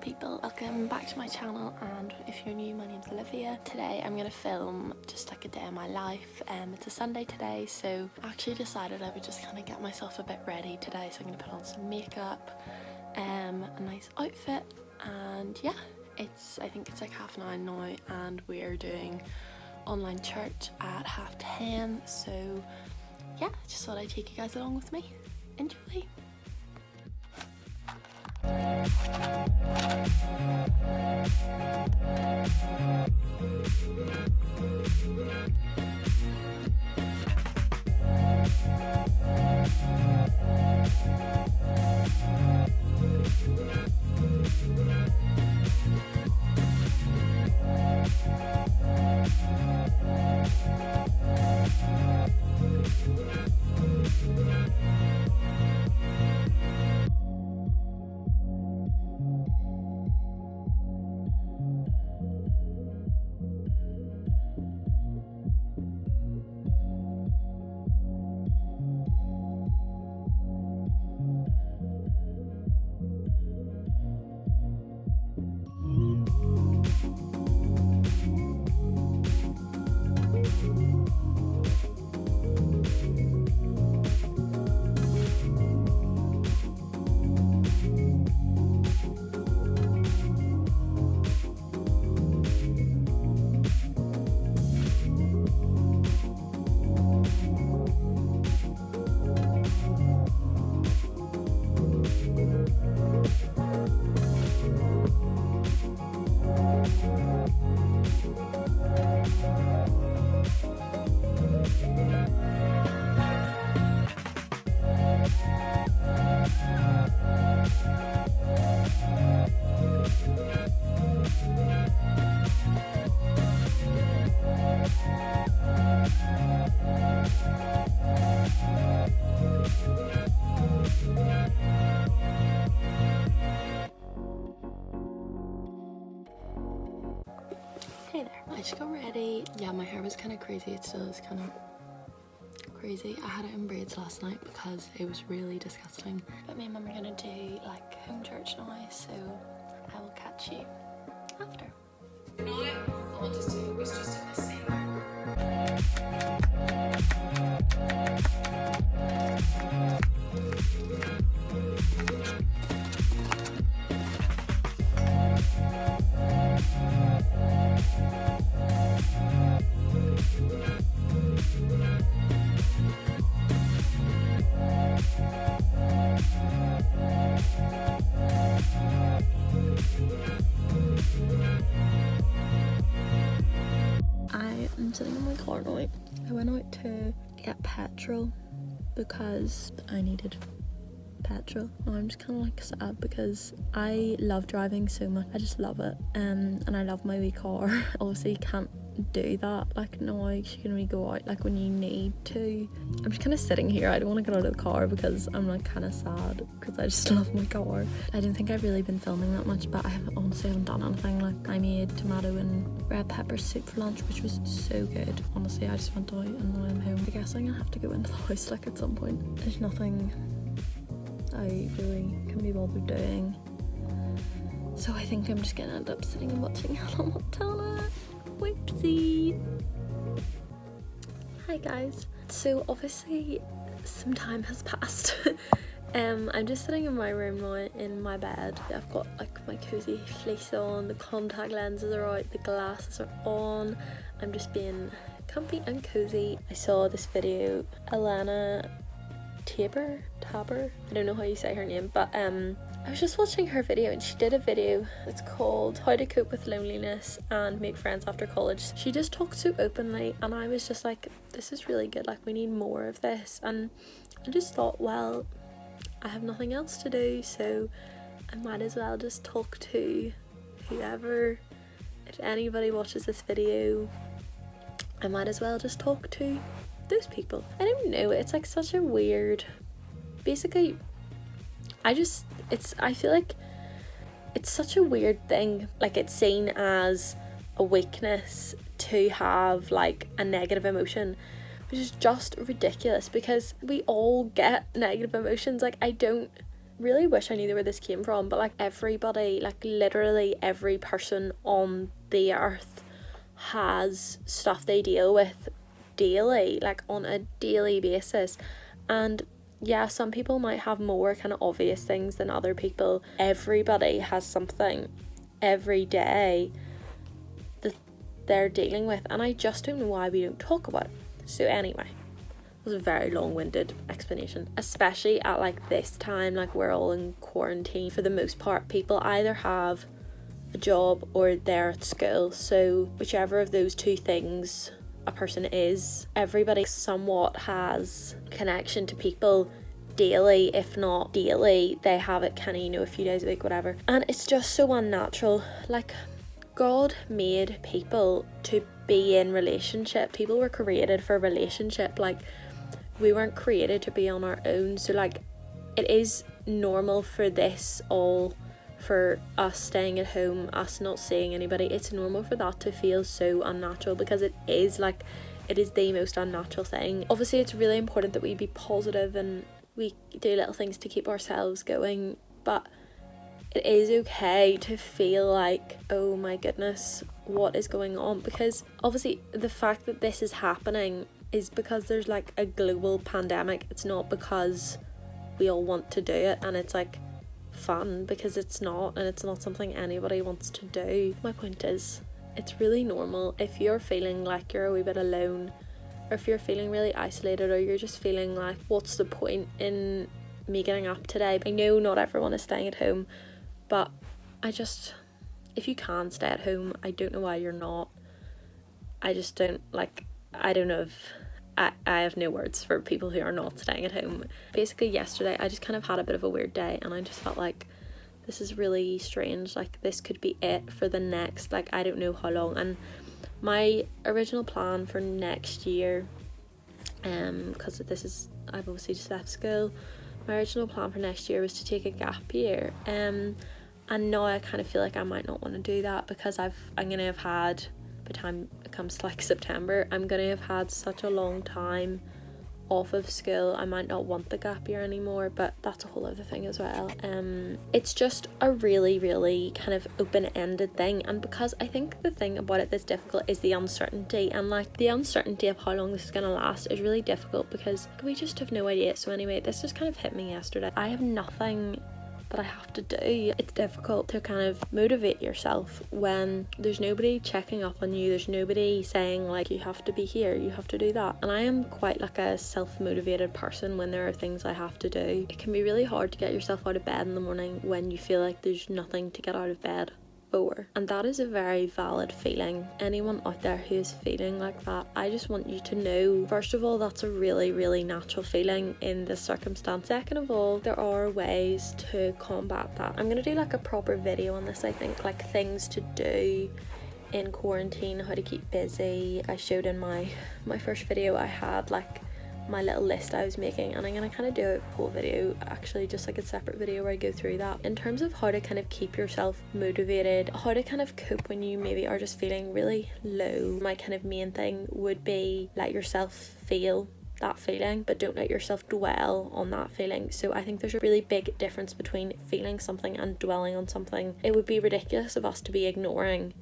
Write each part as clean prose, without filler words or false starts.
people, welcome back to my channel, and if you're new, my name's Olivia. Today I'm going to film just like a day of my life. It's a Sunday today, so I actually decided I would just kind of get myself a bit ready today, so I'm going to put on some makeup, a nice outfit, and yeah, I think it's like 9:30 now, and we're doing online church at 10:30, so yeah, just thought I'd take you guys along with me. Enjoy! Hey there, I just got ready. Yeah, my hair was kind of crazy. It still is kind of crazy. I had it in braids last night because it was really disgusting. But me and mum are gonna do like home church now, so I will catch you after. I want us to focus just on the same. I'm sitting in my car now. I went out to get petrol because I needed petrol. Now I'm just kind of like sad because I love driving so much. I just love it, and I love my wee car. Obviously you can't do that like now, you can only go out like when you need to. I'm just kind of sitting here. I don't want to get out of the car because I'm like kind of sad because I just love my car. I don't think I've really been filming that much, but I honestly haven't done anything. Like I made tomato and red pepper soup for lunch, which was so good. Honestly, I just went out and now I'm home. I guess I'm gonna have to go into the house like at some point. There's nothing I really can be bothered doing, so I think I'm just gonna end up sitting and watching Hannah Montana. Whoopsie. Hi guys. So obviously some time has passed. I'm just sitting in my room now in my bed. I've got like my cozy fleece on, the contact lenses are out, the glasses are on. I'm just being comfy and cozy. I saw this video, Alana Tabor, I don't know how you say her name, but I was just watching her video, and she did a video. It's called How to Cope with Loneliness and Make Friends After College. She just talked so openly, and I was just like, this is really good, like we need more of this. And I just thought, well, I have nothing else to do, so I might as well just talk to whoever. If anybody watches this video, I might as well just talk to those people. I don't know, it's like such a weird, basically I feel like it's such a weird thing. Like it's seen as a weakness to have like a negative emotion, which is just ridiculous because we all get negative emotions. Like I don't really wish I knew where this came from, but like everybody, like literally every person on the earth has stuff they deal with daily, like on a daily basis. And yeah, some people might have more kind of obvious things than other people. Everybody has something every day that they're dealing with, and I just don't know why we don't talk about it. So anyway, it was a very long-winded explanation, especially at like this time, like we're all in quarantine. For the most part, people either have a job or they're at school, so whichever of those two things a person is, everybody somewhat has connection to people daily. If not daily, they have it kind of, you know, a few days a week, whatever. And it's just so unnatural. Like, God made people to be in relationship. People were created for relationship. Like, we weren't created to be on our own. So like, it is normal for this all, for us staying at home, us not seeing anybody. It's normal for that to feel so unnatural, because it is like, it is the most unnatural thing. Obviously it's really important that we be positive and we do little things to keep ourselves going, but it is okay to feel like, oh my goodness, what is going on? Because obviously the fact that this is happening is because there's like a global pandemic. It's not because we all want to do it and it's like fun, because it's not, and it's not something anybody wants to do. My point is, it's really normal if you're feeling like you're a wee bit alone, or if you're feeling really isolated, or you're just feeling like, what's the point in me getting up today? I know not everyone is staying at home, but if you can stay at home, I don't know why you're not. I just don't, like, I don't know if I have no words for people who are not staying at home. Basically yesterday I just kind of had a bit of a weird day, and I just felt like, this is really strange, like this could be it for the next, like, I don't know how long. And my original plan for next year, because I've obviously just left school, my original plan for next year was to take a gap year, and now I kind of feel like I might not want to do that, because I'm gonna have had, by the time it comes to like September, I'm gonna have had such a long time off of school. I might not want the gap year anymore, but that's a whole other thing as well. It's just a really, really kind of open-ended thing, and because I think the thing about it that's difficult is the uncertainty, and like the uncertainty of how long this is gonna last is really difficult, because we just have no idea. So anyway, this just kind of hit me yesterday. I have nothing that I have to do. It's difficult to kind of motivate yourself when there's nobody checking up on you, there's nobody saying like, you have to be here, you have to do that. And I am quite like a self-motivated person when there are things I have to do. It can be really hard to get yourself out of bed in the morning when you feel like there's nothing to get out of bed for. And that is a very valid feeling. Anyone out there who is feeling like that, I just want you to know, first of all, that's a really, really natural feeling in this circumstance. Second of all, there are ways to combat that. I'm gonna do like a proper video on this, I think, like things to do in quarantine, how to keep busy. I showed in my first video, I had like my little list I was making, and I'm gonna kind of do a whole video, actually just like a separate video where I go through that in terms of how to kind of keep yourself motivated, how to kind of cope when you maybe are just feeling really low. My kind of main thing would be, let yourself feel that feeling, but don't let yourself dwell on that feeling. So I think there's a really big difference between feeling something and dwelling on something. It would be ridiculous of us to be ignoring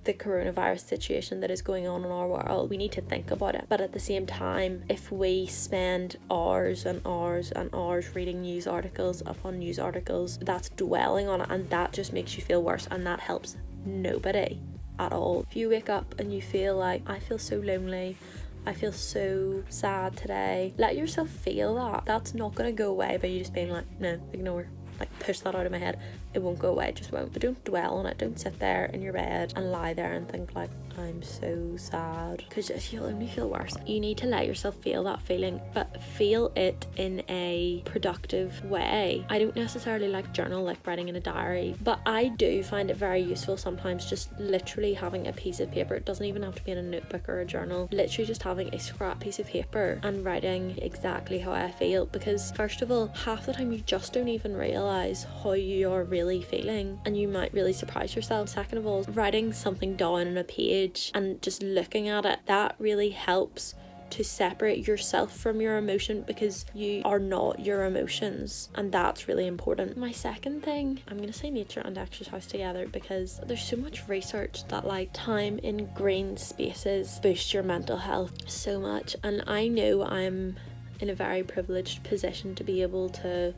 the coronavirus situation that is going on in our world. We need to think about it, but at the same time, if we spend hours and hours and hours reading news articles upon news articles, that's dwelling on it, and that just makes you feel worse, and that helps nobody at all. If you wake up and you feel like, I feel so lonely, I feel so sad today, let yourself feel that. That's not going to go away by you just being like, no, ignore, like push that out of my head. It won't go away, it just won't. But don't dwell on it. Don't sit there in your bed and lie there and think like, I'm so sad, because you'll only feel worse. You need to let yourself feel that feeling, but feel it in a productive way. I don't necessarily like journal, like writing in a diary, but I do find it very useful sometimes just literally having a piece of paper. It doesn't even have to be in a notebook or a journal. Literally just having a scrap piece of paper and writing exactly how I feel, because first of all, half the time you just don't even realise how you are really feeling, and you might really surprise yourself. Second of all, writing something down on a page and just looking at it, that really helps to separate yourself from your emotion, because you are not your emotions, and that's really important. My second thing, I'm gonna say nature and exercise together, because there's so much research that like time in green spaces boosts your mental health so much, and I know I'm in a very privileged position to be able to,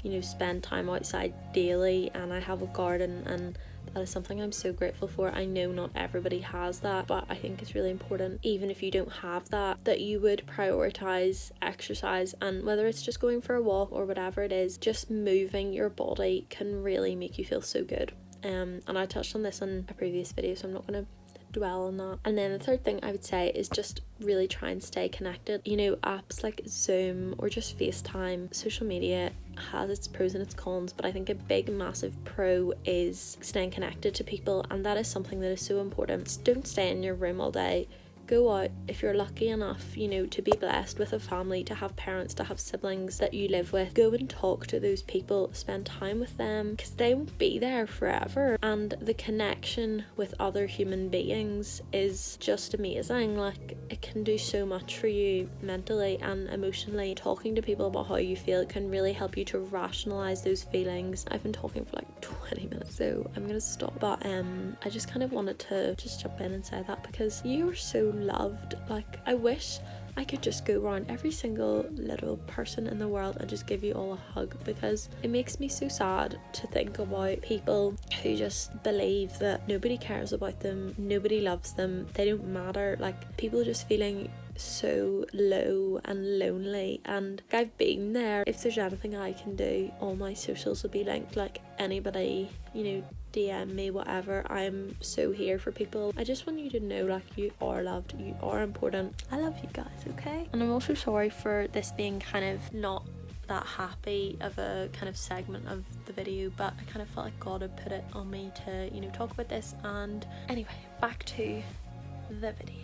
you know, spend time outside daily, and I have a garden, and that is something I'm so grateful for. I know not everybody has that, but I think it's really important, even if you don't have that, that you would prioritize exercise, and whether it's just going for a walk or whatever it is, just moving your body can really make you feel so good. And I touched on this in a previous video, so I'm not going to dwell on that. And then the third thing I would say is just really try and stay connected. You know, apps like Zoom or just FaceTime, social media has its pros and its cons, but I think a big massive pro is staying connected to people, and that is something that is so important. Don't stay in your room all day. Go out if you're lucky enough, you know, to be blessed with a family, to have parents, to have siblings that you live with. Go and talk to those people, spend time with them, because they won't be there forever, and the connection with other human beings is just amazing. Like, it can do so much for you mentally and emotionally. Talking to people about how you feel can really help you to rationalize those feelings. I've been talking for like 20 minutes, so I'm gonna stop, but I just kind of wanted to just jump in and say that, because you are so loved. Like, I wish I could just go around every single little person in the world and just give you all a hug, because it makes me so sad to think about people who just believe that nobody cares about them, nobody loves them, they don't matter. Like, people just feeling so low and lonely, and I've been there. If there's anything I can do, all my socials will be linked. Like, anybody, you know, DM me, whatever, I'm so here for people. I just want you to know, like, you are loved, you are important. I love you guys, okay? And I'm also sorry for this being kind of not that happy of a kind of segment of the video, but I kind of felt like God had put it on me to, you know, talk about this. And anyway, back to the video.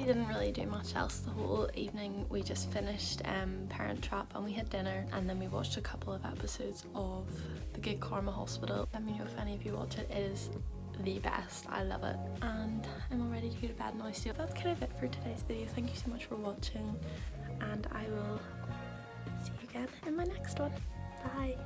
Didn't really do much else the whole evening. We just finished Parent Trap, and we had dinner, and then we watched a couple of episodes of The Good Karma Hospital. Let me know if any of you watch it. It is the best. I love it, and I'm all ready to go to bed now. So that's kind of it for today's video. Thank you so much for watching, and I will see you again in my next one. Bye.